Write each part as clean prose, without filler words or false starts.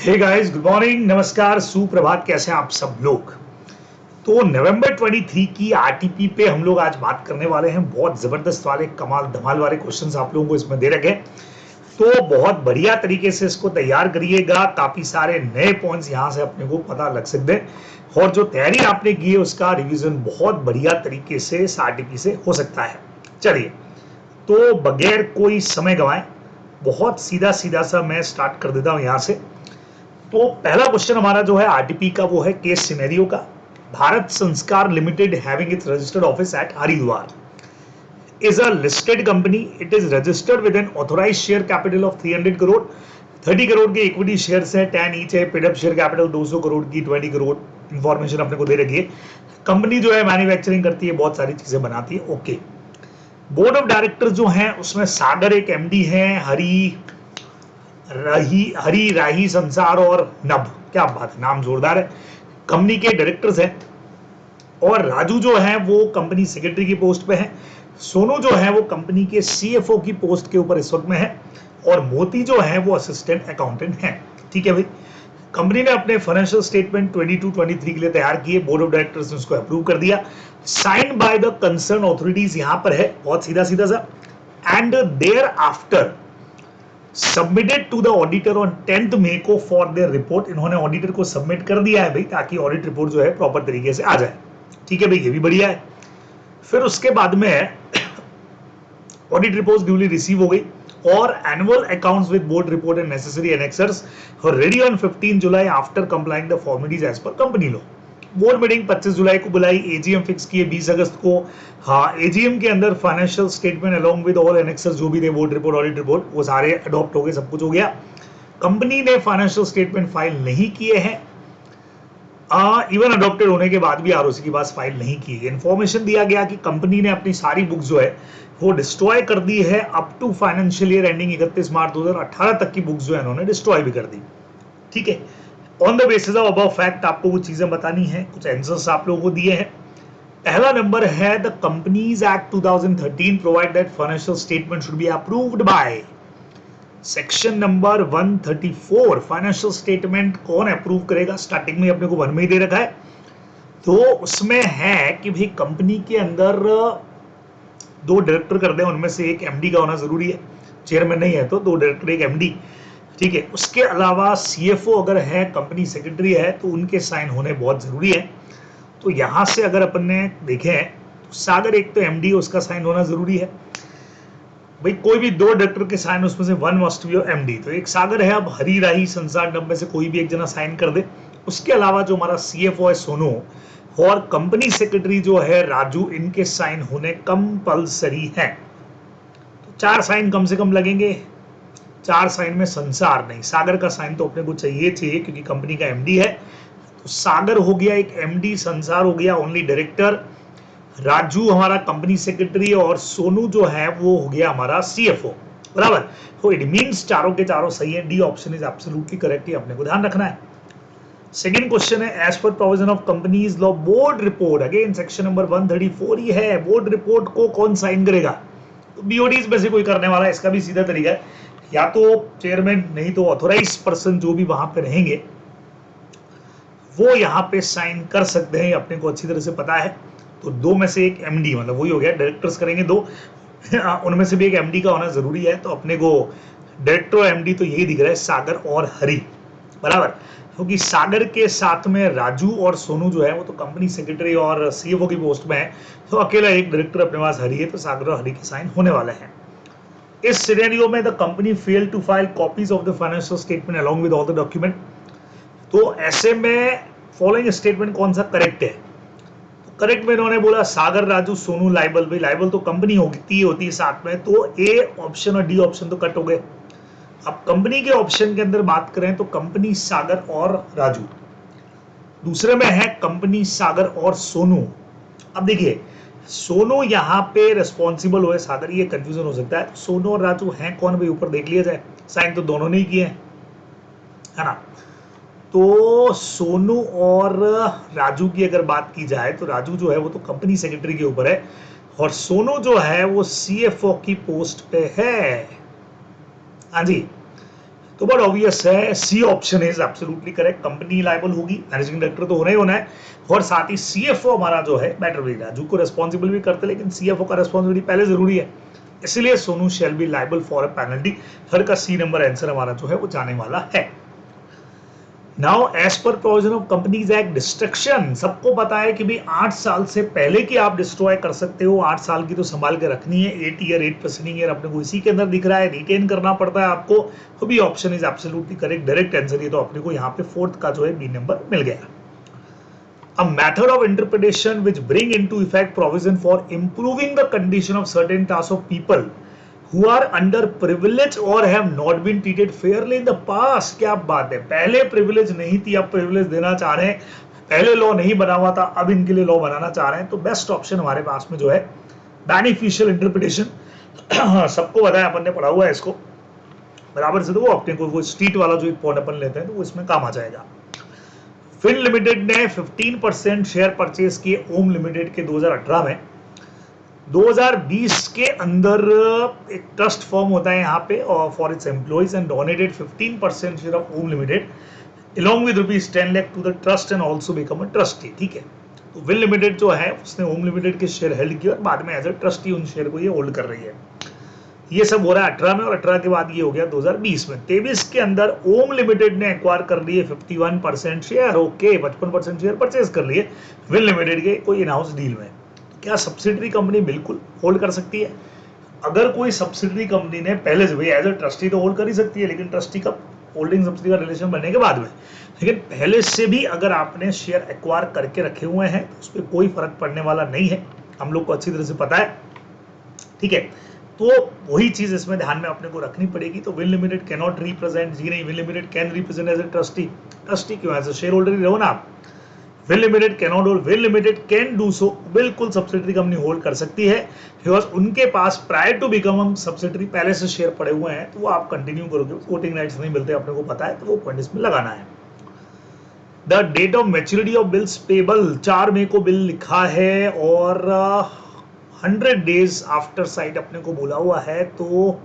Hey guys, good morning, नमस्कार, सुप्रभात। कैसे हैं आप सब लोग। तो नवंबर 23 की आरटीपी पे हम लोग आज बात करने वाले हैं। बहुत जबरदस्त वाले कमाल धमाल वाले क्वेश्चंस आप लोगों को इसमें दे रखे हैं, तो बहुत बढ़िया तरीके से इसको तैयार करिएगा। काफी सारे नए पॉइंट्स यहाँ से अपने को पता लग सकते हैं और जो तैयारी आपने की है उसका रिवीजन बहुत बढ़िया तरीके से इस आरटीपी से हो सकता है। चलिए, तो बगैर कोई समय गंवाए बहुत सीधा सीधा सा मैं स्टार्ट कर देता हूँ यहाँ से। तो पहला क्वेश्चन हमारा जो है आरटीपी का वो है केस सिनेरियो का। भारत संस्कार limited having its registered office at Haridwar is a listed company. It is registered with an authorized share capital of 300 crore, 30 crore के इक्विटी शेयर्स है, 10 ईच है, paid up share capital 200 crore की, 20 करोड़ इंफॉर्मेशन अपने को दे रखी है। कंपनी जो है मैन्युफैक्चरिंग करती है, बहुत सारी चीजें बनाती है। ओके, बोर्ड ऑफ डायरेक्टर्स जो हैं उसमें सागर एक एमडी है, हरी राही संसार और नभ, क्या बात है, नाम जोरदार है, कंपनी के डायरेक्टर्स हैं। और राजू जो है वो कंपनी सेक्रेटरी की पोस्ट पे है, सोनू जो है वो कंपनी के सीएफओ की पोस्ट के ऊपर इस वक्त में है, और मोती जो है वो असिस्टेंट अकाउंटेंट है। ठीक है भाई, कंपनी ने अपने फाइनेंशियल स्टेटमेंट 22-23 के लिए तैयार किए, बोर्ड ऑफ डायरेक्टर्स ने उसको अप्रूव कर दिया, sign by the concern authorities यहां पर है, बहुत सीधा सीधा सा। And thereafter submitted to the auditor on 10th May को फॉर देयर रिपोर्ट। इन्होंने ऑडिटर को सबमिट कर दिया है भाई, ताकि ऑडिट रिपोर्ट जो है प्रॉपर तरीके से आ जाए। ठीक है भाई, ये भी बढ़िया है। फिर उसके बाद में ऑडिट रिपोर्ट ड्यूली रिसीव हो गई और annual accounts with board report and necessary annexures ready on 15 July after complying the formalities as per company law. Board meeting 25 जुलाई को बुलाई, एजीएम फिक्स किए 20 अगस्त को। हाँ, एजीएम के अंदर financial statement along with all annexures जो भी थे, बोर्ड रिपोर्ट, ऑडिट रिपोर्ट, वो सारे अडॉप्ट हो गए, सब कुछ हो गया। कंपनी ने फाइनेंशियल स्टेटमेंट फाइल नहीं किए हैं, इवन अडॉप्टेड होने के बाद भी आरओसी के पास फाइल नहीं की। इंफॉर्मेशन दिया गया कि कंपनी ने अपनी सारी बुक्स जो है वो डिस्ट्रॉय कर दी है, up to financial year ending 31 March 2018 तक की बुक्स जो है इन्होंने डिस्ट्रॉय भी कर दी। ठीक है, on the basis of above fact आपको वो चीजें बतानी है, कुछ आंसर्स आप लोगों को दिए हैं। पहला नंबर है the companies act 2013 provide that financial statement should be approved by section number 134। Financial statement कौन अप्रूव करेगा, स्टार्टिंग में अपने को 1 में ही दे रखा है, तो उसमें है कि भाई कंपनी के अंदर 2 डायरेक्टर कर दें, उनमें से एक एमडी का होना जरूरी है, चेयरमैन नहीं है तो 2 डायरेक्टर एक एमडी। ठीक है, उसके अलावा सीएफओ अगर है, कंपनी सेक्रेटरी है, तो उनके साइन होने बहुत जरूरी है। तो यहां से अगर अपन ने देखें तो सागर एक तो एमडी, उसका साइन होना जरूरी है भाई। कोई भी 2 डायरेक्टर के साइन, उसमें से 1 मस्ट बी एमडी, तो एक सागर है। अब हरी राही संसार नब में से कोई भी एक जना साइन कर दे। उसके अलावा जो हमारा सीएफओ है सोनू और कंपनी सेक्रेटरी जो है राजू, इनके साइन होने कंपल्सरी है। तो 4 साइन कम से कम लगेंगे। 4 साइन में संसार नहीं, सागर का साइन तो अपने को चाहिए क्योंकि कंपनी का एमडी है। तो सागर हो गया एक एमडी, संसार हो गया ओनली डायरेक्टर, राजू हमारा कंपनी सेक्रेटरी, और सोनू जो है वो हो गया हमारा सीएफओ। बराबर, तो इट मींस चारों के चारों सही है। D option is absolutely correct, ये अपने को ध्यान रखना है। सेकंड क्वेश्चन है as per provision of companies law board report, again section number 134 ही है। बोर्ड रिपोर्ट को कौन साइन करेगा, तो बीओडीज में से कोई करने वाला है। इसका भी सीधा तरीका है, या तो चेयरमैन, नहीं तो ऑथोराइज पर्सन जो भी वहां पे रहेंगे वो यहाँ पे साइन कर सकते हैं, अपने को अच्छी तरह से पता है। तो 2 में से एक एमडी, मतलब वही हो गया, डायरेक्टर्स करेंगे 2, उनमें से भी एक एमडी का होना जरूरी है। तो अपने को डायरेक्टर और एमडी तो यही दिख रहा है, सागर और हरी। बराबर, क्योंकि सागर के साथ में राजू और सोनू जो है वो तो कंपनी सेक्रेटरी और सीएफओ की पोस्ट में है, तो अकेला एक डायरेक्टर अपने पास हरी है, तो सागर और हरी के साइन होने वाले हैं। इस सिनेरियो में the company fail to file copies of the financial statement along with all the document. तो ऐसे में फॉलोइंग स्टेटमेंट कौन सा करेक्ट है, तो करेक्ट में इन्होंने बोला सागर राजू सोनू लाइबल। भाई लाइबल तो कंपनी होती है साथ में, तो ए ऑप्शन और डी ऑप्शन तो कट हो गए। अब कंपनी के ऑप्शन के अंदर बात करें तो कंपनी सागर और राजू, दूसरे में है कंपनी सागर और सोनू। अब देखिए, सोनू यहाँ पे रिस्पॉन्सिबल हुए, सागर, ये कंफ्यूजन हो सकता है। सोनू और राजू हैं कौन भाई, ऊपर देख लिया जाए, साइन तो दोनों ने ही किए हैं, है ना। तो सोनू और राजू की अगर बात की जाए तो राजू जो है वो तो कंपनी सेक्रेटरी के ऊपर है, और सोनू जो है वो सीएफओ की पोस्ट पे है। हाँ जी, तो बड़ा ऑब्वियस है, C option is absolutely correct. Company liable होगी, मैनेजिंग डायरेक्टर तो होना ही होना है, और साथ ही सीएफओ हमारा जो है बेटर भी राजू को रेस्पॉन्सिबल भी करते, लेकिन सीएफओ का रेस्पॉन्सिबिलिटी पहले जरूरी है, इसलिए Sonu shall be liable for a penalty. हर का सी नंबर आंसर हमारा जो है वो जाने वाला है। Now as per provision of companies act, destruction सबको पता है कि भाई 8 साल से पहले की आप डिस्ट्रॉय कर सकते हो, 8 साल की तो संभाल के रखनी है, 8 ईयर 8% ईयर अपने को इसी के अंदर दिख रहा है, रिटेन करना पड़ता है आपको, तो भी option is absolutely correct, direct answer. ये तो अपने को यहाँ पे फोर्थ का जो है बी नंबर मिल गया। A method of interpretation which bring into effect provision for improving the condition of certain class of people who are under privilege or have not been treated fairly in the past। क्या बात है, पहले privilege नहीं थी, अब privilege देना चाह रहे हैं, पहले लॉ नहीं बना हुआ था, अब इनके लिए लॉ बनाना चाह रहे हैं। तो बेस्ट ऑप्शन हमारे पास में जो है बेनिफिशियल इंटरप्रिटेशन। सबको बताया, अपन ने पढ़ा हुआ है इसको बराबर से, तो वो अपने को वो स्ट्रीट वाला जो एक पॉइंट अपन लेते हैं तो वो इसमें काम आ जाएगा। फिन लिमिटेड ने 15% शेयर परचेज किए ओम लिमिटेड के 2018 में। 2020 के अंदर एक ट्रस्ट फॉर्म होता है यहाँ पे और for its employees and donated 15% share of Om limited along with ₹10 lakh to the trust and also become a trustee। ठीक है, तो विन लिमिटेड जो है उसने ओम लिमिटेड के शेयर हेल्ड किए और बाद में एज ए ट्रस्टी उन शेयर को ये होल्ड कर रही है। ये सब हो रहा है 18 में, और 18 के बाद ये हो गया 2020 में। 23 के अंदर ओम लिमिटेड ने एक्वायर कर लिए 51% शेयर, ओके 55% शेयर परचेज कर लिए विन लिमिटेड के कोई इन हाउस डील में। क्या सब्सिडरी कंपनी बिल्कुल होल्ड कर सकती है? अगर कोई सब्सिडरी कंपनी ने पहले से, भाई एज ए ट्रस्टी तो होल्ड कर ही सकती है, लेकिन ट्रस्टी का होल्डिंग सब्सिडी का रिलेशन बनने के बाद में, लेकिन पहले से भी अगर आपने शेयर एक्वायर करके रखे हुए हैं तो उस पर कोई फर्क पड़ने वाला नहीं है, हम लोग को अच्छी तरह से पता है। ठीक है, तो वही चीज इसमें ध्यान में अपने को रखनी पड़ेगी। तो Win limited can not represent, जी नहीं, Win limited can represent as a trustee. Trustee क्यों, एज ए शेयर होल्डर ही रहो ना आप। Win limited can not hold, Win limited can do so, बिल्कुल सब्सिडरी कंपनी होल्ड कर सकती है, बिकॉज उनके पास प्रायर टू बिकम सब्सिडरी पहले से शेयर पड़े हुए हैं, तो वो आप कंटिन्यू करोगे, वोटिंग राइट्स नहीं मिलते अपने को पता है, तो वो पॉइंट इसमें लगाना है। The date of maturity of bills payable, 4 मई को बिल लिखा है और 100 डेज आफ्टर साइट अपने को बोला हुआ है, तो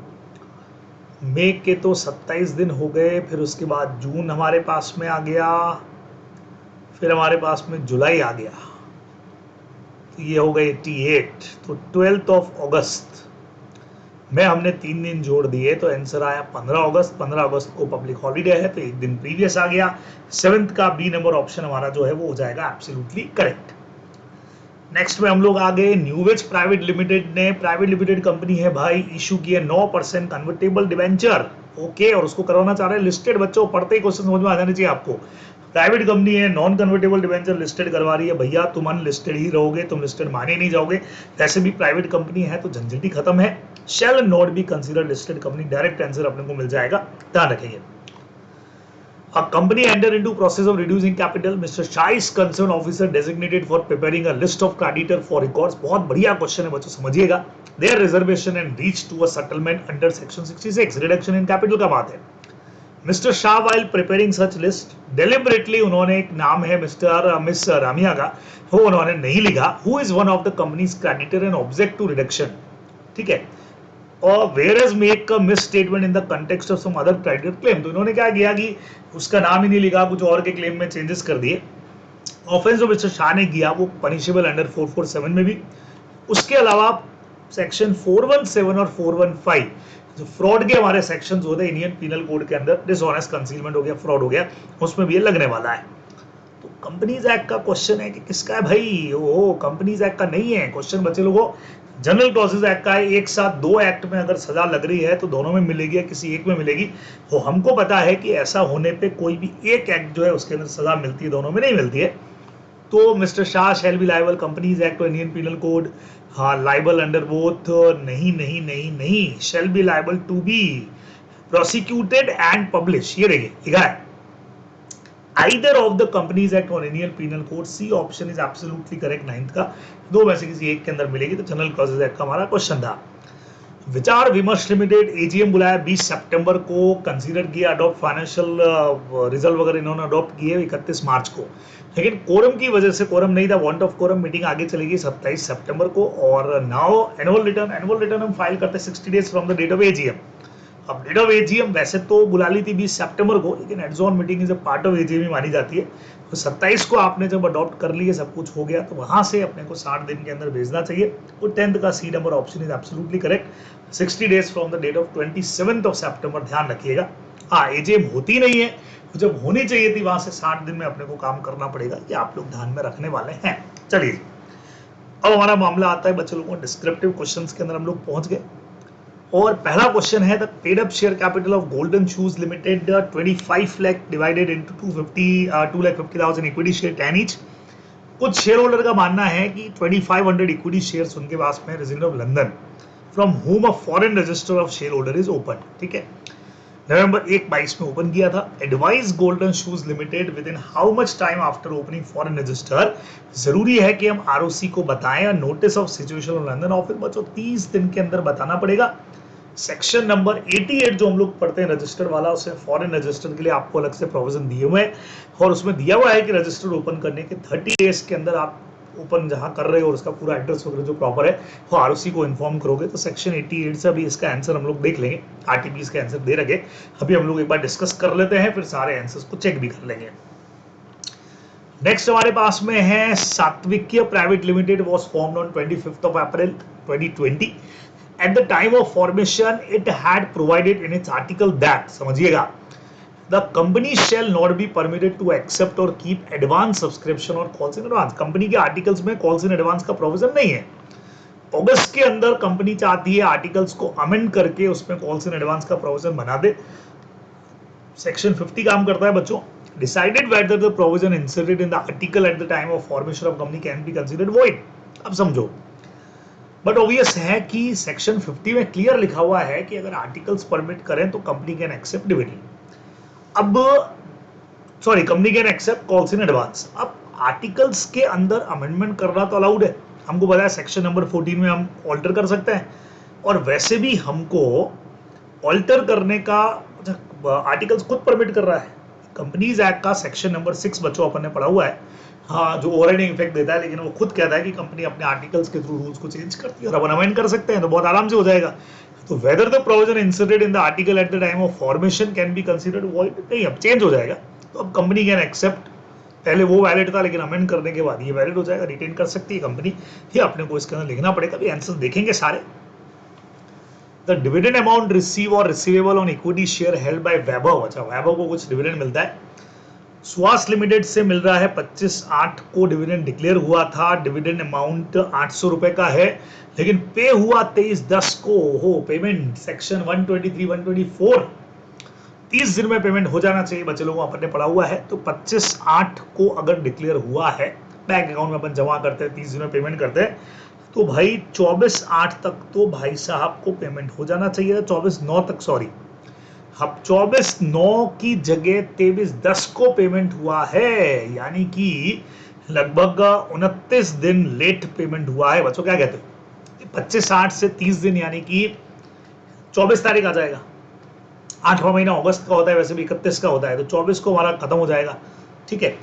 मई के तो 27 दिन हो गए, फिर उसके बाद जून हमारे पास में आ गया, फिर हमारे पास में जुलाई आ गया, तो ये हो गए 88, तो 12 ऑफ अगस्त में हमने 3 दिन जोड़ दिए, तो आंसर आया 15 अगस्त। 15 अगस्त को पब्लिक हॉलीडे है, तो एक दिन प्रीवियस आ गया। 7th का बी नंबर ऑप्शन हमारा जो है वो हो जाएगा एब्सोल्युटली करेक्ट। नेक्स्ट में हम लोग आ गए न्यूवेज प्राइवेट लिमिटेड ने, प्राइवेट लिमिटेड कंपनी है भाई, इशू किया 9% कन्वर्टेबल डिवेंचर, ओके, और उसको करवाना चाह रहे हैं लिस्टेड। बच्चों पढ़ते ही क्वेश्चन समझ में आ जाना चाहिए आपको। प्राइवेट कंपनी है, नॉन कन्वर्टेबल डिवेंचर लिस्टेड करवा रही है, भैया तुम अनलिस्टेड ही रहोगे, तुम लिस्टेड माने नहीं जाओगे। वैसे भी प्राइवेट कंपनी है तो झंझट ही खत्म है। शैल not be considered listed company, direct answer अपने को मिल जाएगा, ध्यान रखेंगे। A company enter into process of reducing capital. Mr. Shah is concerned officer designated for preparing a list of creditor for records। बहुत बढ़िया क्वेश्चन है बच्चों, समझिएगा। Their reservation and reach to a settlement under section 66 reduction in capital का बात है। Mr. Shah while preparing such list deliberately उन्होंने एक नाम है मिस रामिया का, वो उन्होंने नहीं लिखा। Who is one of the company's creditor and object to reduction। ठीक है, और whereas make a misstatement in the context of some other creditor claim। तो इन्होंने क्या किया कि उसका नाम ही नहीं लिखा, कुछ और के क्लेम में चेंजेस कर दिए। ऑफेंस जो मिस्टर शाह ने किया वो पनिशेबल अंडर 447 में भी, उसके अलावा सेक्शन 417 और 415 जो फ्रॉड के हमारे सेक्शंस होते हैं इंडियन पीनल कोड के अंदर, डिसऑनेस्ट कंसीलमेंट हो गया, फ्रॉड हो गया, उसमें भी ये लगने वाला है। तो कंपनीज एक्ट का क्वेश्चन है कि किसका है भाई, वो कंपनीज एक्ट का नहीं है क्वेश्चन बच्चे लोगों, जनरल क्लॉसेज एक्ट का है। एक साथ 2 एक्ट में अगर सजा लग रही है तो दोनों में मिलेगी या किसी एक में मिलेगी। तो हमको पता है कि ऐसा होने पे कोई भी एक एक्ट जो है उसके अंदर सजा मिलती है, दोनों में नहीं मिलती है। तो mister Shah shall be liable companies act और इंडियन पीनल कोड, हाँ लायबल अंडर बोथ, नहीं नहीं नहीं नहीं, shall be liable to be prosecuted and publish, ये देखिए लिखा है either of the companies act or Indian penal code। C option is absolutely correct. 9th का 2 में से किसी एक के अंदर मिलेगी, तो जनरल क्लॉसेज एक्ट का हमारा क्वेश्चन था। विचार विमर्श लिमिटेड एजीएम बुलाया 20 सितंबर को, कंसीडर किया अडॉप्ट फाइनेंशियल रिजल्ट वगैरह इन्होंने अडॉप्ट किए 31 मार्च को, लेकिन कोरम की वजह से कोरम नहीं था, वांट ऑफ कोरम, मीटिंग आगे चलेगी 27 सितंबर को। और नाउ एनुअल रिटर्न हम फाइल करते हैं 60 days from the date of AGM. अब डेट ऑफ एजीएम वैसे तो बुला ली थी 20 सितंबर को, लेकिन adjourn meeting is a part of AGM ही मानी जाती है। तो 27 को आपने जब अडॉप्ट कर लिए, सब कुछ हो गया, तो वहां से अपने को 60 दिन के अंदर भेजना चाहिए। तो 10th का C number option is absolutely correct. 60 days from the date of 27th of सितंबर, ध्यान रखिएगा। हाँ, एजीएम होती नहीं है, तो जब होनी चाहिए थी वहां से 60 दिन में अपने को काम करना पड़ेगा, ये आप लोग ध्यान में रखने वाले हैं। चलिए, अब हमारा मामला आता है बच्चों लोगों, डिस्क्रिप्टिव क्वेश्चंस के अंदर हम लोग पहुंच गए। और पहला क्वेश्चन है, the paid up share capital of golden shoes limited 25 lakh divided into 2,50,000 equity share 10 each. कुछ शेयर होल्डर का मानना है कि 2500 इक्विटी शेयर्स उनके पास में resident of London, from home a foreign register of share holder is open. ठीक है, नवंबर 1/22 में ओपन किया था। Advise golden shoes limited with in how much time after opening foreign register. जरूरी है कि हम आरओसी को बताएं, notice of situation of London office बच्चों 30 दिन के अंदर बताना पड़ेगा। सेक्शन नंबर 88 जो हम लोग पढ़ते हैं रजिस्टर वाला, उसमें फॉरेन रजिस्टर के लिए आपको अलग से प्रोविजन दिए हुए हैं, और उसमें दिया हुआ है कि रजिस्टर ओपन करने के 30 डेज के अंदर आप ओपन जहां कर रहे हो और उसका पूरा एड्रेस वगैरह जो प्रॉपर है वो आरओसी को इन्फॉर्म करोगे। तो सेक्शन 88 से अभी इसका आंसर हम लोग देख लेंगे। आरटीपीएस का आंसर दे रखे, अभी हम लोग एक बार डिस्कस कर लेते हैं, फिर सारे आंसर्स को चेक भी कर लेंगे। नेक्स्ट हमारे पास में है, Satvikiya private limited was formed on 25th of April 2020। At the time of formation, it had provided in its article that, समझिएगा, the company shall not be permitted to accept or keep advance subscription or calls in advance। Company के articles में calls in advance का provision नहीं है। अगस्त के अंदर company चाहती है आर्टिकल्स को अमेंड करके उसमें कॉल्स इन एडवांस का प्रोविजन बना दे। सेक्शन 50 काम करता है बच्चों, decided whether the provision inserted in the article at the time of formation of company can be considered void. अब समझो, बट ऑब्वियस है कि सेक्शन 50 में क्लियर लिखा हुआ है कि अगर आर्टिकल्स परमिट करें तो कंपनी कैन एक्सेप्ट डिविडेंड। अब sorry, company can accept calls in advance. अब आर्टिकल्स के अंदर अमेंडमेंट करना तो अलाउड है, हमको पता है सेक्शन नंबर 14 में हम ऑल्टर कर सकते हैं, और वैसे भी हमको ऑल्टर करने का आर्टिकल्स खुद परमिट कर रहा है। कंपनीज एक्ट का सेक्शन नंबर 6 बच्चों अपन ने पढ़ा हुआ है, हाँ, जो ओवरराइडिंग इफेक्ट देता है, लेकिन वो खुद कहता है कि कंपनी अपने आर्टिकल्स के थ्रू रूल्स को चेंज करती है, और अपन अमेंड कर सकते हैं तो बहुत आराम से हो जाएगा। तो whether the provision inserted in the article at the time of formation can be considered void, नहीं, अब चेंज हो जाएगा। तो अब कंपनी कैन एक्सेप्ट, पहले वो वैलिड था लेकिन अमेंड करने के बाद ये वैलिड हो जाएगा, रिटेन कर सकती है कंपनी। ये अपने को इसके अंदर लिखना पड़ेगा, भी आंसर देखेंगे सारे। द डिविडेंड अमाउंट रिसीव और receivable on equity share held by Vaibhav. अच्छा, वैभव को कुछ डिविडेंड मिलता है, सुहास लिमिटेड से मिल रहा है। 25/8 को डिविडेंड डिक्लेयर हुआ था, डिविडेंड अमाउंट 800 रुपए का है, लेकिन पे हुआ 23/10 को। हो पेमेंट सेक्शन 123 124 30 दिन में पेमेंट हो जाना चाहिए बच्चे लोगों, अपन ने पढ़ा हुआ है। तो 25/8 को अगर डिक्लेयर हुआ है, बैंक अकाउंट में अपन जमा करते हैं, 30 दिन में पेमेंट करते हैं, तो भाई 24/8 तक तो भाई साहब को पेमेंट हो जाना चाहिए, 24/9 तक, सॉरी, अब 24/9 की जगह 23/10 को पेमेंट हुआ है, यानी कि लगभग 29 दिन लेट पेमेंट हुआ है बच्चों। क्या कहते हो, 25/8 से 30 दिन, यानी कि 24 तारीख आ जाएगा। 8वां महीना अगस्त का होता है, वैसे भी 31 का होता है, तो 24 को हमारा खत्म हो जाएगा। ठीक है,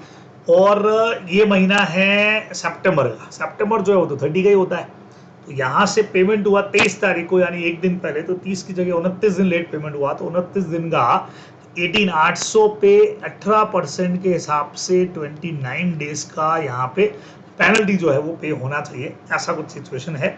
और ये महीना है सितंबर का, सितंबर जो है वो तो 30 का ही होता है। तो यहाँ से पेमेंट हुआ 23 तारीख को, यानी एक दिन पहले, तो 30 की जगह 29 दिन लेट पेमेंट हुआ, तो 29 दिन का 18,800 पे 18% के हिसाब से 29 डेज का यहाँ पे पेनल्टी जो है वो पे होना चाहिए, ऐसा कुछ सिचुएशन है।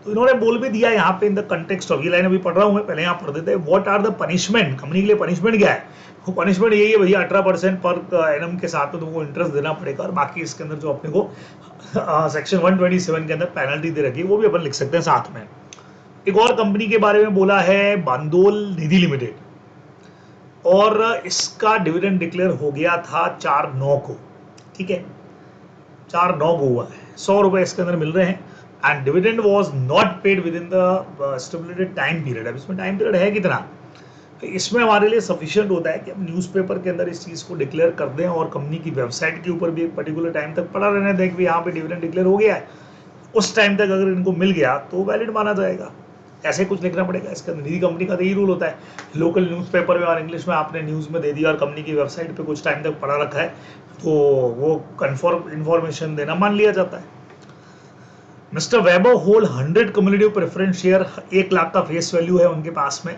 तो इन्होंने बोल भी दिया यहाँ पे, इन द कंटेक्स्ट ऑफ, ये लाइन अभी पढ़ रहा हूँ मैं, पहले यहाँ पढ़ देते हैं। What are the punishment, company के लिए पनिशमेंट क्या है? वो पनिशमेंट यही है भैया, 18% पर एनम के साथ तो तुमको इंटरेस्ट देना पड़ेगा, और बाकी इसके अंदर जो अपने को सेक्शन 127 के अंदर पेनल्टी दे रखी है वो भी अपन लिख सकते हैं साथ में। एक और कंपनी के बारे में बोला है, बांदोल निधि लिमिटेड, और इसका डिविडेंड डिक्लेयर हो गया था 4/9 को। ठीक है, 4/9 को हुआ है, 100 रुपए इसके अंदर मिल रहे हैं, and dividend was not paid with in the stipulated time period. अब इसमें टाइम पीरियड है कितना, तो इसमें हमारे लिए सफिशिएंट होता है कि हम न्यूज़पेपर के अंदर इस चीज़ को डिक्लेयर कर दें, और कंपनी की वेबसाइट के ऊपर भी एक पर्टिकुलर टाइम तक पड़ा रहने दें कि यहाँ पे डिविडेंड डिक्लेयर हो गया है, उस टाइम तक अगर इनको मिल गया तो वैलिड माना जाएगा। ऐसे कुछ लिखना पड़ेगा इसके अंदर। निधि कंपनी का तो यही रूल होता है, लोकल न्यूज़पेपर में और इंग्लिश में आपने न्यूज़ में दे दिया और कंपनी की वेबसाइट पे कुछ टाइम तक पड़ा रखा है, तो वो कन्फर्म इन्फॉर्मेशन देना मान लिया जाता है। Mister Vaibhav hold 100 cumulative preference share, 1 lakh का फेस वैल्यू है उनके पास में।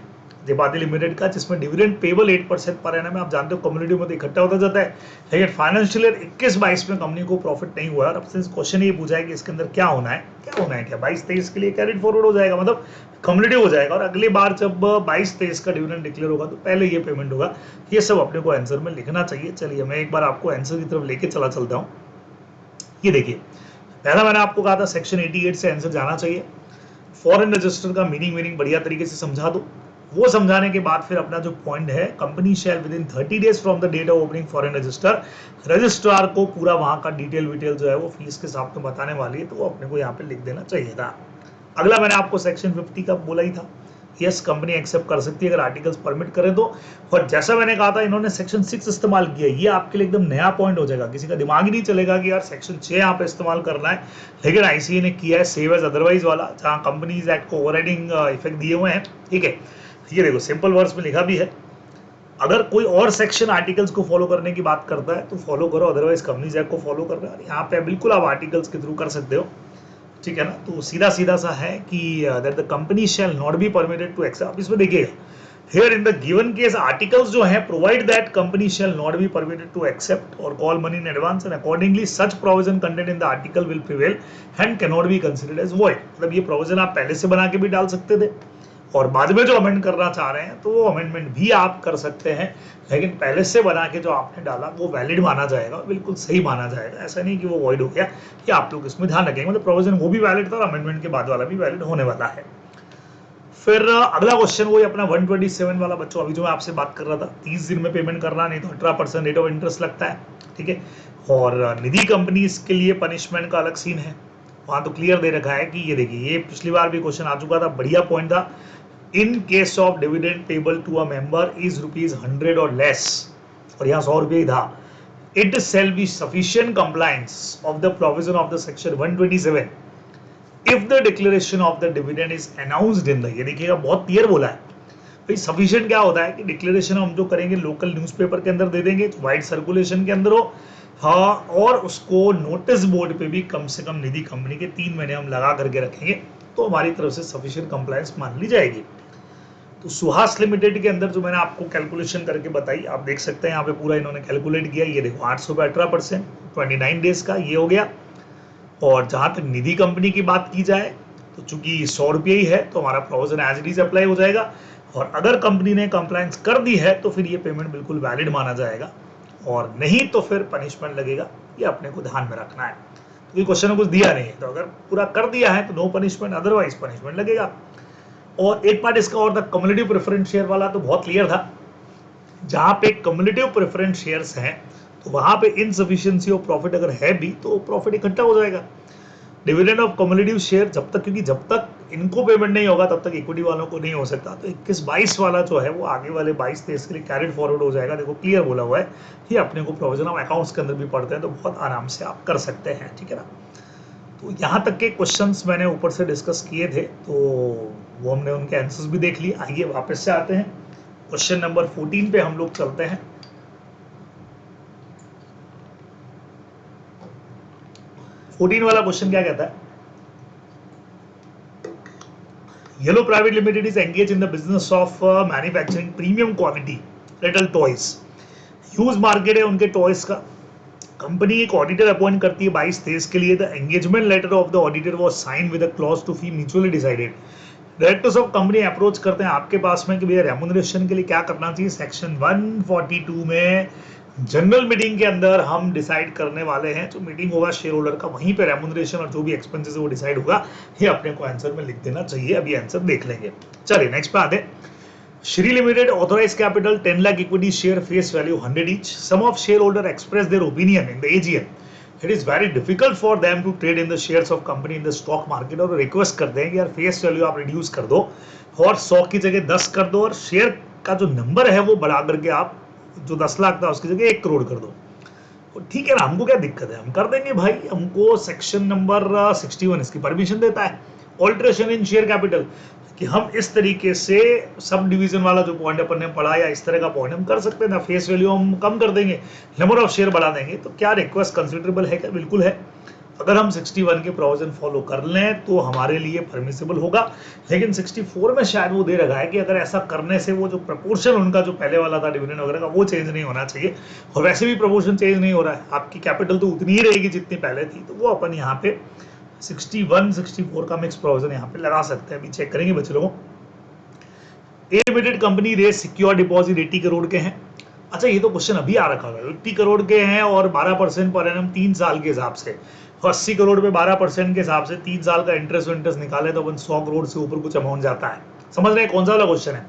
त्रिपाठी लिमिटेड का, जिसमें डिविडेंड पेबल 8% पर एनम है। आप जानते हो कम्युनिटी में इकट्ठा होता जाता है, लेकिन फाइनेंशियल ईयर 21-22 में कंपनी को प्रॉफिट नहीं हुआ। और अब से क्वेश्चन ये पूछा है कि इसके अंदर क्या होना है, क्या 22-23 के लिए कैरिड फॉरवर्ड हो जाएगा, मतलब कम्युनिटी हो जाएगा, और अगली बार जब 22-23 का डिविडेंड डिक्लेयर होगा तो पहले ये पेमेंट होगा। ये सब अपने को आंसर में लिखना चाहिए। चलिए मैं एक बार आपको आंसर की तरफ लेके चलता हूँ। ये देखिए, पहला मैंने आपको कहा था सेक्शन 88 से आंसर जाना चाहिए। फॉरेन रजिस्टर का मीनिंग बढ़िया तरीके से समझा दो। वो समझाने के बाद फिर अपना जो पॉइंट है, company shall within 30 days from the date of opening foreign register, registrar को पूरा वहां का डिटेल जो है वो फीस के साथ में बताने वाली है, तो वो अपने को यहाँ पे लिख देना चाहिए था। अगला मैंने आपको सेक्शन 50 का बोला ही था, यस कंपनी एक्सेप्ट कर सकती है अगर आर्टिकल्स परमिट करें तो। और जैसा मैंने कहा था, इन्होंने सेक्शन 6 इस्तेमाल किया, ये आपके लिए एकदम नया पॉइंट हो जाएगा। किसी का दिमाग ही नहीं चलेगा कि यार सेक्शन 6 यहाँ पे इस्तेमाल करना है, लेकिन आईसीए ने किया है सेव एज अदरवाइज वाला, जहाँ कंपनीज एक्ट को ओवरराइडिंग इफेक्ट दिए हुए हैं। ठीक है, ये देखो सिंपल वर्ड्स में लिखा भी है, अगर कोई और सेक्शन आर्टिकल्स को फॉलो करने की बात करता है तो फॉलो करो, अदरवाइज कंपनीज एक्ट को फॉलो करना है। यहाँ पे बिल्कुल आप आर्टिकल्स के थ्रू कर सकते हो, ठीक है ना। तो सीधा सा है कि that the company shall not be permitted to accept. आप इसमें देखिएगा, here in the given case articles जो है provide that company shall not be permitted to accept or call money in advance and accordingly such provision content in the article will prevail and can not be considered as void. मतलब ये provision आप पहले से बना के भी डाल सकते थे, और बाद में जो अमेंड करना चाह रहे हैं तो वो अमेंडमेंट भी आप कर सकते हैं, लेकिन पहले से बना के जो आपने डाला वो वैलिड माना जाएगा, बिल्कुल सही माना जाएगा। ऐसा नहीं कि वो वॉइड हो गया, कि आप लोग इसमें ध्यान रखेंगे, मतलब प्रोविजन वो भी वैलिड था और अमेंडमेंट के बाद वाला भी वैलिड होने वाला है। फिर अगला क्वेश्चन वही अपना 127 वाला बच्चों, अभी जो मैं आपसे बात कर रहा था, 30 दिन में पेमेंट करना, नहीं तो 18% रेट ऑफ इंटरेस्ट लगता है। ठीक है, और निधि कंपनी के लिए पनिशमेंट का अलग सीन है, वहां तो क्लियर दे रखा है कि ये देखिए, ये पिछली बार भी क्वेश्चन आ चुका था, बढ़िया पॉइंट था। In case of dividend payable to a member is ₹100 और लेस, और यहाँ 100 रुपये ही था, it shall be sufficient compliance of the provision of the section 127 if the declaration of the dividend is announced in the, ये देखिएगा बहुत clear बोला है भाई। सफिशिएंट क्या होता है कि डिक्लेरेशन हम जो करेंगे लोकल न्यूज़पेपर के अंदर दे देंगे, वाइड सर्कुलेशन के अंदर हो, हाँ, और उसको नोटिस बोर्ड पे भी कम से कम निधि कंपनी के 3 महीने हम लगा करके रखेंगे, तो हमारी तरफ से सफिशिएंट कंप्लायंस मान ली जाएगी। तो सुहास लिमिटेड के अंदर जो मैंने आपको कैलकुलेशन करके बताई, आप देख सकते हैं यहाँ पे पूरा इन्होंने कैलकुलेट किया। ये देखो 800 पे 18%, 29 डेज का ये हो गया। और जहां तक निधि कंपनी की बात की जाए तो चूंकि 100 रुपये ही है, तो हमारा provision as it is apply हो जाएगा, और अगर कंपनी ने कंप्लायंस कर दी है तो फिर ये पेमेंट बिल्कुल वैलिड माना जाएगा, और नहीं तो फिर पनिशमेंट लगेगा। ये अपने को ध्यान में रखना है। तो ये क्वेश्चन कुछ दिया नहीं है, तो अगर पूरा कर दिया है तो नो पनिशमेंट, अदरवाइज पनिशमेंट लगेगा। और एक पार्ट इसका और था कम्युलेटिव प्रेफरेंस शेयर वाला, तो बहुत क्लियर था, जहां पे कम्युलेटिव प्रेफरेंस शेयर्स हैं तो वहां पे इनसफिशिएंसी ऑफ प्रॉफिट अगर है भी तो प्रॉफिट इकट्ठा हो जाएगा। डिविडेंड ऑफ कम्युलेटिव शेयर जब तक, क्योंकि जब तक इनको पेमेंट नहीं होगा तब तक इक्विटी वालों को नहीं हो सकता, तो 21-22 वाला जो है वो आगे वाले 22-23 के लिए कैरिड फॉरवर्ड हो जाएगा। देखो क्लियर बोला हुआ है, ये अपने को प्रोविजन ऑफ अकाउंट्स के अंदर भी पढ़ते हैं, तो बहुत आराम से आप कर सकते हैं। ठीक है ना, तो यहाँ तक के क्वेश्चंस मैंने ऊपर से डिस्कस किए थे, तो वो हमने उनके आंसर्स भी देख लिए। आइए वापस से आते हैं क्वेश्चन नंबर 14 पे हम लोग चलते हैं। 14 वाला क्वेश्चन क्या कहता है, yellow private limited is engage in the business of manufacturing premium quality little toys. Huge market है उनके टॉयज का। कंपनी एक ऑडिटर अपॉइंट करती है 22-23 के लिए। The engagement letter of the auditor was sign with a clause to fee mutually decided. Directors of company approach करते हैं आपके पास में कि भैया रेम्यूनरेशन के लिए क्या करना चाहिए। सेक्शन 142 में जनरल मीटिंग के अंदर हम डिसाइड करने वाले हैं, जो मीटिंग होगा शेयर होल्डर का, वहीं पे रेम्यूनरेशन और जो भी एक्सपेंसेस है वो डिसाइड होगा। ये अपने को आंसर में लिख देना चाहिए। अभी आंसर देख लेंगे। चलिए नेक्स्ट पे आते हैं। Shri limited authorise capital 10 lakh equity share face value 100 each. Some of shareholder expressed their opinion in the AGM. It is very difficult for them to trade in the shares of company in the stock market, और request करते हैं कि यार face value आप reduce कर दो और 100 की जगह 10 कर दो, और शेयर का जो नंबर है वो बढ़ा करके आप जो 10 लाख था उसकी जगह 1 करोड़ कर दो। तो ठीक है ना, हमको क्या दिक्कत है, हम कर देंगे भाई। हमको सेक्शन नंबर 61 इसकी परमिशन देता है, ऑल्टरेशन इन शेयर कैपिटल, कि हम इस तरीके से सब डिवीजन वाला जो पॉइंट अपन ने पढ़ा या इस तरह का पॉइंट हम कर सकते हैं ना। फेस वैल्यू हम कम कर देंगे, नंबर ऑफ शेयर बढ़ा देंगे, तो क्या रिक्वेस्ट कंसिडरेबल है क्या? बिल्कुल है। अगर हम 61 के प्रोविजन फॉलो कर लें तो हमारे लिए परमिसिबल होगा, लेकिन 64 में शायद वो दे रखा है कि अगर ऐसा करने से वो जो प्रपोर्शन उनका जो पहले वाला था डिविडेंड वगैरह का वो चेंज नहीं होना चाहिए, और वैसे भी प्रपोर्शन चेंज नहीं हो रहा है, आपकी कैपिटल तो उतनी ही रहेगी जितनी पहले थी, तो वो अपन यहाँ पे 61 64 का मिक्स प्रोविजन यहाँ पे लगा सकते हैं। अभी चेक करेंगे बच्चे लोगों। A limited company raise secure deposit 80 crore के हैं। अच्छा, ये तो क्वेश्चन अभी आ रखा है, 80 करोड़ के हैं और 12% पर एनम 3 साल के हिसाब से, 80 करोड़ पे 12% के हिसाब से 3 साल का इंटरेस्ट निकाले तो अपन 100 करोड़ से ऊपर कुछ अमाउंट जाता है। समझ रहे हैं कौन सा वाला क्वेश्चन है?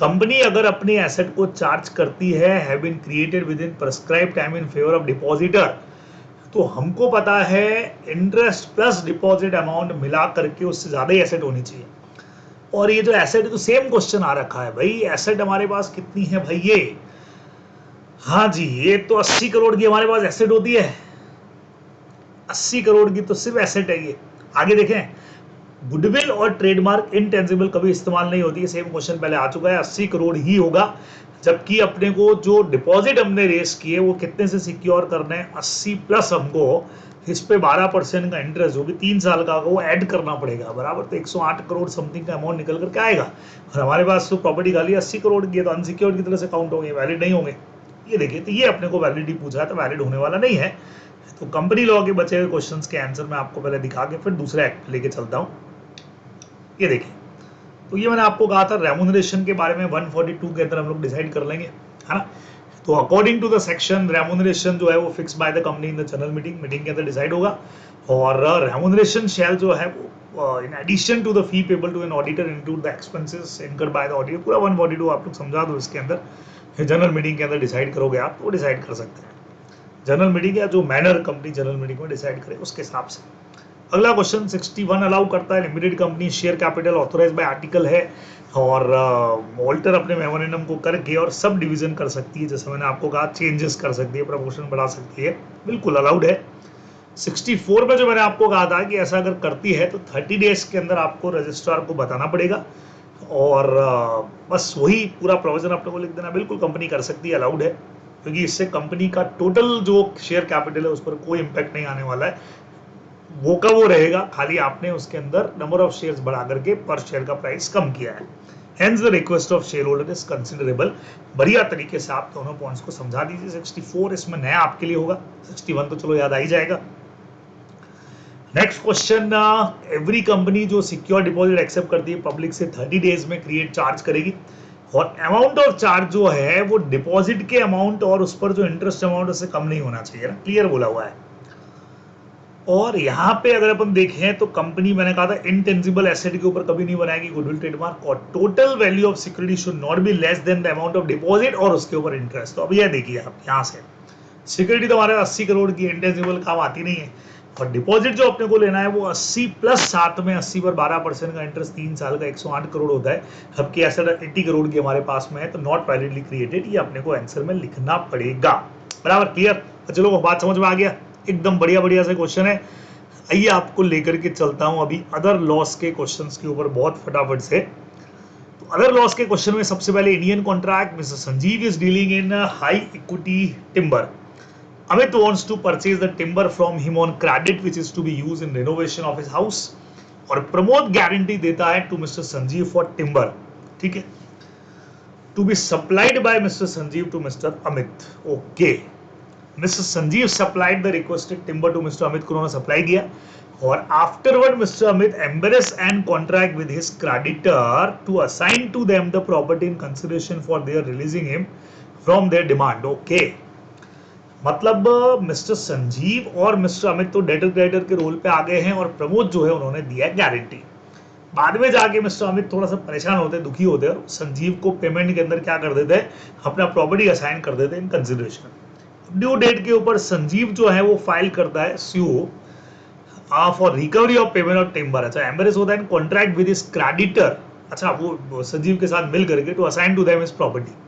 कंपनी अगर अपने एसेट को चार्ज करती है have been created within prescribe time in favour of depositor, तो हमको पता है इंटरेस्ट प्लस डिपॉजिट अमाउंट मिला करके उससे ज्यादा ही एसेट होनी चाहिए। और ये जो एसेट है तो सेम क्वेश्चन आ रखा है भाई, एसेट हमारे पास कितनी है भाई? ये हाँ जी, ये तो 80 करोड़ की हमारे पास एसेट होती है, 80 करोड़ की तो सिर्फ एसेट है ये। आगे देखें, गुडविल और ट्रेडमार्क इंटेंजिबल कभी इस्तेमाल नहीं होती है, सेम क्वेश्चन पहले आ चुका है, 80 करोड़ ही होगा, जबकि अपने को जो डिपॉजिट हमने रेस किए वो कितने से सिक्योर करने हैं? 80 प्लस हमको इस पे 12% का इंटरेस्ट जो भी 3 साल का वो ऐड करना पड़ेगा, बराबर, तो 108 करोड़ समथिंग का अमाउंट निकल करके आएगा। और हमारे पास तो प्रॉपर्टी खाली 80 करोड़ की है, तो अनसिक्योर्ड की तरह से काउंट होंगे, वैलिड नहीं होंगे। ये देखिए, तो ये अपने को वैलिडिटी पूछा है तो वैलिड होने वाला नहीं है। तो कंपनी लॉ के बचे हुए क्वेश्चंस के आंसर मैं आपको पहले दिखा के फिर दूसरे एक्ट लेके चलता हूँ। ये देखिए, तो ये मैंने आपको कहा था रेम्यूनरेशन के बारे में 142 के अंदर हम लोग डिसाइड कर लेंगे, है ना। तो according to the section remuneration जो है वो fix by the company in the general meeting के अंदर डिसाइड होगा। और रेम्यूनरेशन शैल जो है वो in addition to the fee payable to an auditor include the expenses incurred by the auditor. पूरा 142 आप लोग समझा दो इसके अंदर, जनरल मीटिंग के अंदर डिसाइड करोगे आप तो डिसाइड कर सकते हैं। जनरल मीटिंग या जो मैनर कंपनी जनरल मीटिंग में डिसाइड करे उसके हिसाब से। अगला क्वेश्चन 61 अलाउ करता है limited company share capital authorise by article है, और ऑल्टर अपने मेमोरेंडम को करके और सब डिवीजन कर सकती है, जैसे मैंने आपको कहा चेंजेस कर सकती है, प्रमोशन बढ़ा सकती है, बिल्कुल अलाउड है। 64 में जो मैंने आपको कहा था कि ऐसा अगर करती है तो 30 डेज के अंदर आपको रजिस्ट्रार को बताना पड़ेगा, और बस वही पूरा प्रोविजन अपने को लिख देना, बिल्कुल कंपनी कर सकती है, अलाउड है, क्योंकि इससे कंपनी का टोटल जो शेयर कैपिटल है उस पर कोई इंपैक्ट नहीं आने वाला है, वो का वो रहेगा, खाली आपने उसके अंदर नंबर ऑफ शेयर्स बढ़ा करके पर शेयर का प्राइस कम किया है। Hence the request of share holder is considerable. बढ़िया तरीके से आप दोनों पॉइंट्स को समझा दीजिए। 64 इसमें नया आपके लिए होगा, 61 तो चलो याद आ ही जाएगा। नेक्स्ट क्वेश्चन, एवरी कंपनी जो सिक्योर डिपॉजिट एक्सेप्ट करती है पब्लिक से 30 डेज में क्रिएट चार्ज करेगी, और अमाउंट ऑफ चार्ज जो है वो डिपॉजिट के अमाउंट और उस पर जो इंटरेस्ट अमाउंट उससे कम नहीं होना चाहिए ना, क्लियर बोला हुआ है। और यहाँ पे अगर अपन देखें तो कंपनी, मैंने कहा था इंटेंजिबल एसेट के ऊपर कभी नहीं बनाएगी गुडविल ट्रेडमार्क, और total value of security should not be less than the amount of deposit और उसके ऊपर इंटरेस्ट। तो अब यह देखिए आप यहाँ से सिक्योरिटी तो हमारे 80 करोड़ की, इंटेंजिबल काम आती नहीं है, और डिपॉजिट जो अपने को लेना है वो 80 प्लस 7 में 80 पर 12% का इंटरेस्ट 3 साल का 108 करोड़ होता है। अब की एसेट 80 करोड़ की हमारे पास में है, तो नॉट वैलिडली क्रिएटेड, ये अपने को आंसर में लिखना पड़ेगा, बराबर, क्लियर। चलो बात समझ में आ गया, एकदम बढ़िया बढ़िया से क्वेश्चन है। आइए आपको लेकर के चलता हूं अभी अदर लॉस के क्वेश्चंस के ऊपर बहुत फटाफट से। तो अदर लॉस के क्वेश्चन में सबसे पहले Indian contract, mister Sanjeev is dealing in high equity timber. Amit wants to purchase the timber from him on credit which is to be used in renovation of his house, और Pramod guarantee देता है to mister Sanjeev for timber, ठीक है, to be supplied by mister Sanjeev to mister Amit. Okay, mister Sanjeev supplied the requested timber to mister Amit को उन्होंने supply किया, और afterward mister Amit embarrass and contract with his creditor to assign to them the property in consideration for their releasing him from their demand. Okay, मतलब mister Sanjeev और mister Amit तो debtor creditor के role पे आ गए हैं, और प्रमोद जो है उन्होंने दिया गारंटी। बाद में जाके मिस्टर अमित थोड़ा सा परेशान होते, दुखी होते, और संजीव को पेमेंट के अंदर क्या कर देते, अपना प्रॉपर्टी असाइन कर देते इन कंसिडरेशन। ड्यू डेट के ऊपर संजीव जो है वो फाइल करता है sue for recovery of payment of timber. अच्छा, एम्बेरेस होता है कॉन्ट्रैक्ट विद हिज क्रेडिटर, अच्छा वो संजीव के साथ मिल करके to assign to them his property.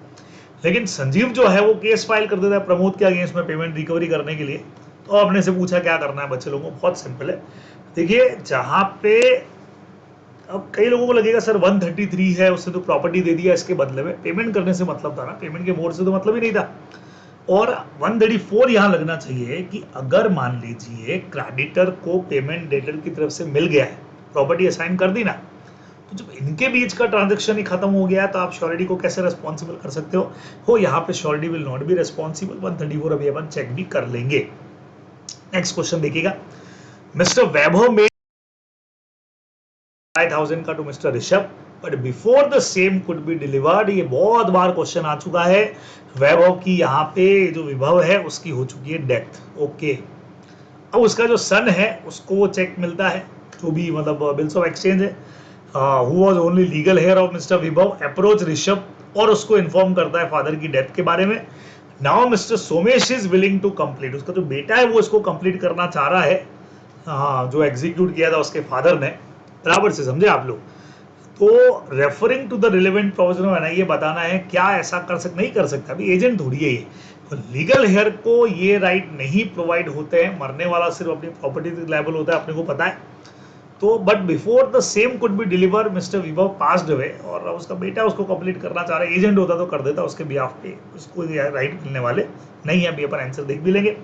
लेकिन संजीव जो है वो केस फाइल कर देता है प्रमोद के अगेंस्ट में पेमेंट रिकवरी करने के लिए। तो अपने से पूछा क्या करना है बच्चे लोगों को, बहुत सिंपल है। देखिए, जहां पे अब कई लोगों को लगेगा सर 133 है, उससे तो प्रॉपर्टी दे दिया, इसके बदले में पेमेंट करने से मतलब था ना, पेमेंट के मोड से तो मतलब ही नहीं था। और 134 यहां लगना चाहिए कि अगर मान लीजिए क्रेडिटर को पेमेंट डेटर की तरफ से मिल गया है, प्रॉपर्टी असाइन कर दी ना, तो जब इनके बीच का ट्रांजैक्शन ही खत्म हो गया तो आप श्योरिटी को कैसे रेस्पॉन्सिबल कर सकते हो यहाँ पे surety will not be responsible. 134 अभी अपन चेक भी कर लेंगे। नेक्स्ट क्वेश्चन देखिएगा, मिस्टर वैभव मेड 5,000 का to mister Rishabh but before the same could be delivered. ये बहुत बार क्वेश्चन आ चुका है। वैभव की यहाँ पे जो विभव है उसकी हो चुकी है डेथ, ओके। अब उसका जो सन है उसको वो चेक मिलता है, जो भी मतलब बिल्स ऑफ एक्सचेंज है। Who was only legal heir of mister Vibhav approach Rishabh और उसको इन्फॉर्म करता है फादर की डेथ के बारे में। Now mister Somesh is willing to complete, उसका जो बेटा है वो इसको कंप्लीट करना चाह रहा है, जो एग्जीक्यूट किया था उसके फादर ने, बराबर से समझे आप लोग। तो referring to the relevant provision of NIA बताना है क्या ऐसा नहीं कर सकता, अभी एजेंट थोड़ी है ये। तो लीगल हेयर को ये राइट नहीं प्रोवाइड होते हैं, मरने वाला सिर्फ अपनी प्रॉपर्टी लायबल होता है, अपने को पता है। तो but before the same could B deliver mister विभव पास्ड अवे, और उसका बेटा उसको कंप्लीट करना चाह रहा है, एजेंट होता तो कर देता उसके बिहाफ पे, उसको राइट मिलने वाले नहीं है। अभी अपन आंसर देख भी लेंगे।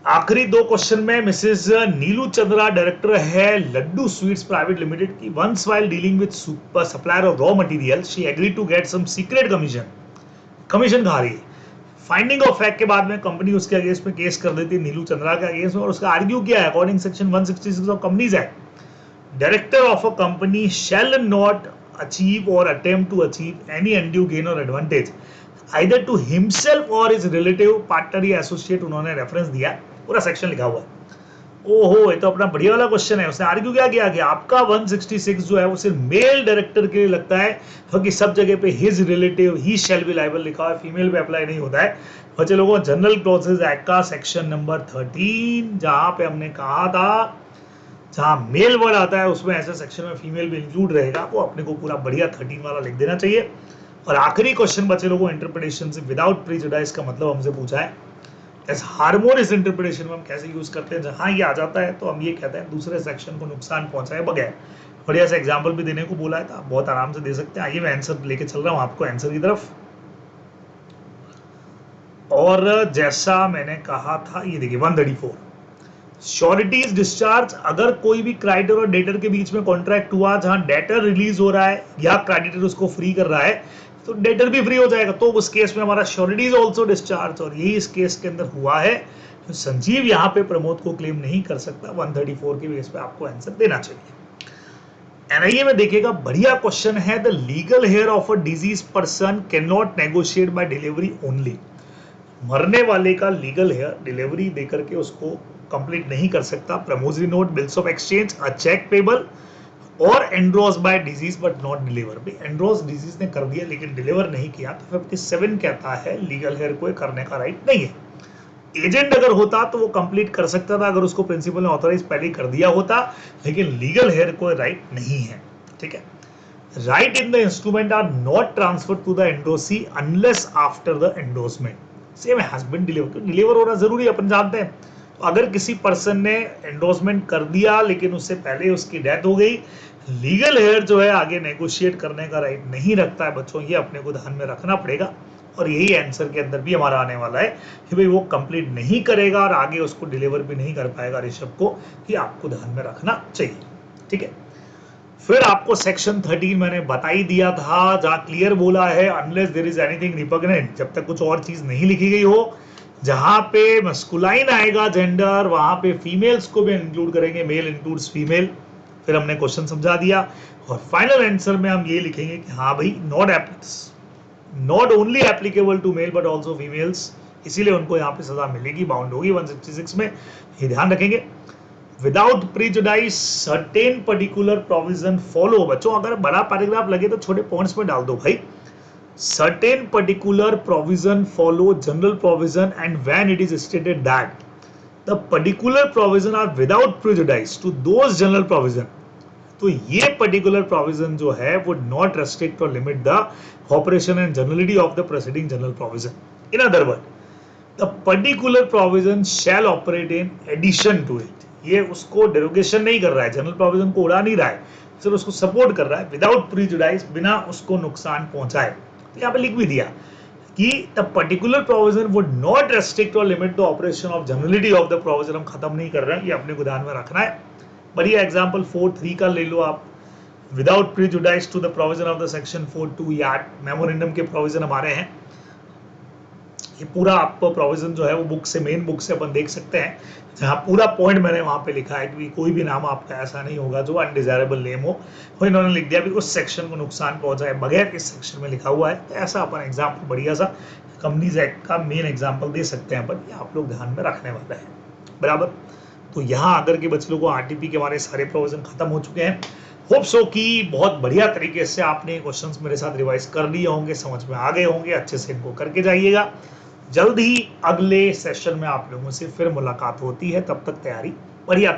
आखिरी दो क्वेश्चन में मिसेस नीलू चंद्रा डायरेक्टर है लड्डू स्वीट्स प्राइवेट लिमिटेड की। Once while dealing with super supplier of raw material she agree to get some secret commission खा रही है। फाइंडिंग ऑफ फैक्ट के बाद में कंपनी उसके अगेंस्ट में केस कर देती है, नीलू चंद्रा के अगेंस्ट में, और उसका आर्ग्यू किया है according section 166 of companies act, director of a company shall not achieve or attempt to achieve any undue gain or advantage either to himself or his relative partner या एसोसिएट, उन्होंने reference दिया, पूरा section लिखा हुआ है। ओहो, ये तो अपना बढ़िया वाला क्वेश्चन है। उसने आर्ग्यू क्या किया कि आपका 166 जो है वो सिर्फ मेल डायरेक्टर के लिए लगता है, क्योंकि सब जगह पे his relative he shell be liable लिखा है, फीमेल पे अप्लाई नहीं होता है। बच्चे लोगों, जनरल क्लॉजेज एक्ट का सेक्शन नंबर 13 जहां पे हमने कहा था जहां मेल वर्ड आता है उसमें ऐसे सेक्शन में फीमेल भी इंक्लूड रहेगा, वो अपने को पूरा बढ़िया 13 वाला लिख देना चाहिए। और आखिरी क्वेश्चन बच्चे लोगों, इंटरप्रिटेशन से विदाउट प्रीजुडाइस का मतलब हमसे पूछा है एज हार्मोनियस इंटरप्रिटेशन में हम कैसे यूज करते हैं। जहां ये आ जाता है तो हम ये कहते हैं दूसरे सेक्शन को नुकसान पहुंचाए बगैर। बढ़िया से एग्जांपल भी देने को बोला है तो आप बहुत आराम से दे सकते हैं। आइए मैं आंसर लेके चल रहा हूं आपको आंसर की तरफ। और जैसा मैंने कहा था, ये देखिए 134 श्योरिटीज डिस्चार्ज, अगर कोई भी क्रेडिटर और डेटर के बीच में कॉन्ट्रैक्ट हुआ जहां डेटर रिलीज हो रहा है या क्रेडिटर उसको फ्री कर रहा है तो डेटर भी फ्री हो जाएगा, तो उस केस में हमारा श्योरिटीज आल्सो डिस्चार्ज, और यही इस केस के अंदर हुआ है। तो संजीव यहाँ पे प्रमोद को क्लेम नहीं कर सकता, 134 के बेस पे आपको आंसर देना चाहिए। एनआईए में देखिएगा बढ़िया क्वेश्चन है, the legal heir of a deceased person cannot negotiate by delivery only. मरने वाले का लीगल हेयर डिलीवरी देकर के उसको कंप्लीट नहीं कर सकता। Promissory note, bills of exchange, a cheque payable or endorsed by डिजीज बट नॉट डिलीवर। भाई एंड्रोस डिजीज ने कर दिया लेकिन डिलीवर नहीं किया तो 57 कहता है लीगल हेयर को करने का राइट नहीं है। एजेंट अगर होता तो वो कंप्लीट कर सकता था, अगर उसको प्रिंसिपल ने ऑथराइज पहले कर दिया होता, लेकिन लीगल हेयर को राइट नहीं है। ठीक है, right in the instrument are not transfer to the endorsee unless after the endorsement. Same है, हस्बैंड डिलीवर होना जरूरी है, अपन जानते हैं। तो अगर किसी पर्सन ने एंडोर्समेंट कर दिया लेकिन उससे पहले उसकी डेथ हो गई, लीगल हेयर जो है आगे नेगोशिएट करने का राइट नहीं रखता है बच्चों, ये अपने को ध्यान में रखना पड़ेगा। और यही आंसर के अंदर भी हमारा आने वाला है कि भाई वो कंप्लीट नहीं करेगा और आगे उसको डिलीवर भी नहीं कर पाएगा ऋषभ को, कि आपको ध्यान में रखना चाहिए। ठीक है, फिर आपको सेक्शन 13 मैंने बता ही दिया था जहां क्लियर बोला है unless there is anything repugnant, जब तक कुछ और चीज नहीं लिखी गई हो। जहां पे मस्कुलाइन आएगा जेंडर, वहां पे फीमेल्स को भी इंक्लूड करेंगे, मेल इंक्लूड्स फीमेल। फिर हमने क्वेश्चन समझा दिया और फाइनल आंसर में हम ये लिखेंगे कि हाँ भाई not only applicable to male but also females, इसीलिए उनको यहाँ पे सजा मिलेगी, बाउंड होगी 166 में, ये ध्यान रखेंगे। Without prejudice certain particular provision follow. बच्चों अगर बड़ा पैराग्राफ लगे तो छोटे पॉइंट्स में डाल दो भाई। Certain particular provision follow general provision and when it is stated that the particular provision are without prejudice to those general provision. तो ये पर्टिकुलर प्रोविजन जो है वो not restrict or limit the operation and generality of the preceding general provision. In other word, the particular provision shall operate in addition to it. ये उसको derogation नहीं कर रहा है, जनरल प्रोविजन को उड़ा नहीं रहा है, सिर्फ उसको सपोर्ट कर रहा है विदाउट प्रीजुडाइस, बिना उसको नुकसान पहुंचाए। तो यहाँ पे लिख भी दिया कि the particular provision would not restrict or limit the operation of generality of the provision. हम खत्म नहीं कर रहे हैं, ये अपने को ध्यान में रखना है। बढ़िया एग्जांपल 4.3 का ले लो आप, without prejudice to the provision of the section 4.2 या मेमोरेंडम के प्रोविजन हमारे हैं। ये पूरा आपको प्रोविजन जो है वो बुक से, मेन बुक से अपन देख सकते हैं, जहाँ पूरा पॉइंट मैंने वहां पे लिखा है कि कोई भी नाम आपका ऐसा नहीं होगा जो अनडिजायरेबल नेम हो। वो इन्होंने लिख दिया भी उस सेक्शन को नुकसान पहुंचाए बगैर इस सेक्शन में लिखा हुआ है। तो ऐसा अपन एग्जाम्पल बढ़िया सा कंपनीज एक्ट का मेन एग्जाम्पल दे सकते हैं अपन, ये आप लोग ध्यान में रखने वाले हैं बराबर। तो यहाँ अगर के बच्चे लोग को आरटीपी के हमारे सारे प्रोविजन खत्म हो चुके हैं। होप सो कि बहुत बढ़िया तरीके से आपने क्वेश्चंस मेरे साथ रिवाइज कर लिए होंगे, समझ में आ गए होंगे, अच्छे से इनको करके जाइएगा। जल्द ही अगले सेशन में आप लोगों से फिर मुलाकात होती है, तब तक तैयारी बढ़िया